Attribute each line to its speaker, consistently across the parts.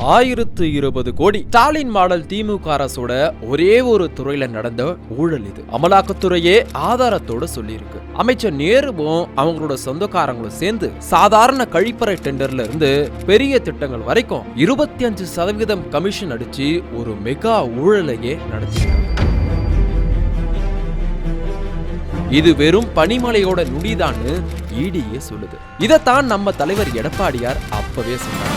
Speaker 1: 1020 கோடி. ஸ்டாலின் மாடல் திமுக அரசோட ஒரே ஒரு துறையில நடந்த ஊழல் இது. அமலாக்கத்துறையே ஆதாரத்தோட சொல்லியிருக்கு. அமைச்சர் நேருவும் அவங்களோட சொந்தக்காரங்களும் சேர்ந்து சாதாரண கழிப்பறை டெண்டர்ல இருந்து பெரிய திட்டங்கள் வரைக்கும் 25% கமிஷன் அடிச்சு ஒரு மெகா ஊழலையே நடத்தினாங்க. இது வெறும் பனிமலையோட நுடிதான்னு ஈடியே சொல்லுது. இதைத்தான் நம்ம தலைவர் எடப்பாடியார் அப்பவே சொன்னார்.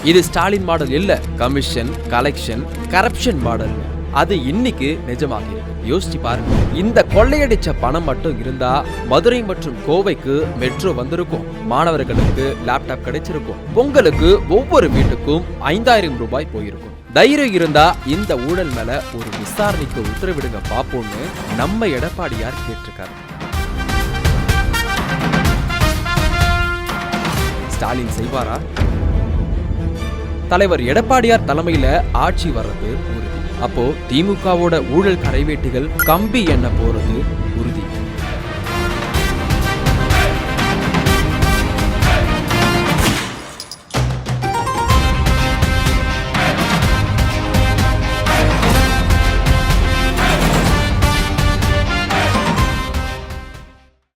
Speaker 1: இது ஸ்டாலின் மாடல் இல்ல, கமிஷன், கலெக்ஷன், கரப்ஷன் மாடல். அது இன்னைக்கு நிஜமாகி யோசிச்சு பாருங்க. இந்த கொள்ளையடிச்ச பணம் மட்டும் இருந்தா மதுரை மற்றும் கோவைக்கு மெட்ரோ வந்திருக்கும், மாணவர்களுக்கு லேப்டாப் கிடைச்சிருக்கும், பொங்கலுக்கு ஒவ்வொரு வீட்டுக்கும் 5000 ரூபாய் போயிருக்கும். தைரியம் இருந்தா இந்த ஊழல் மேல ஒரு விசாரணைக்கு உத்தரவிடுங்க பாப்போம்னு நம்ம எடப்பாடியார் கேட்டிருக்காரு. ஸ்டாலின் செய்வாரா? தலைவர் எடப்பாடியார் தலைமையில ஆட்சி வர்றது உறுதி. அப்போ திமுகவோட ஊழல் கரைவேட்டிகள் கம்பி எண்ண போறது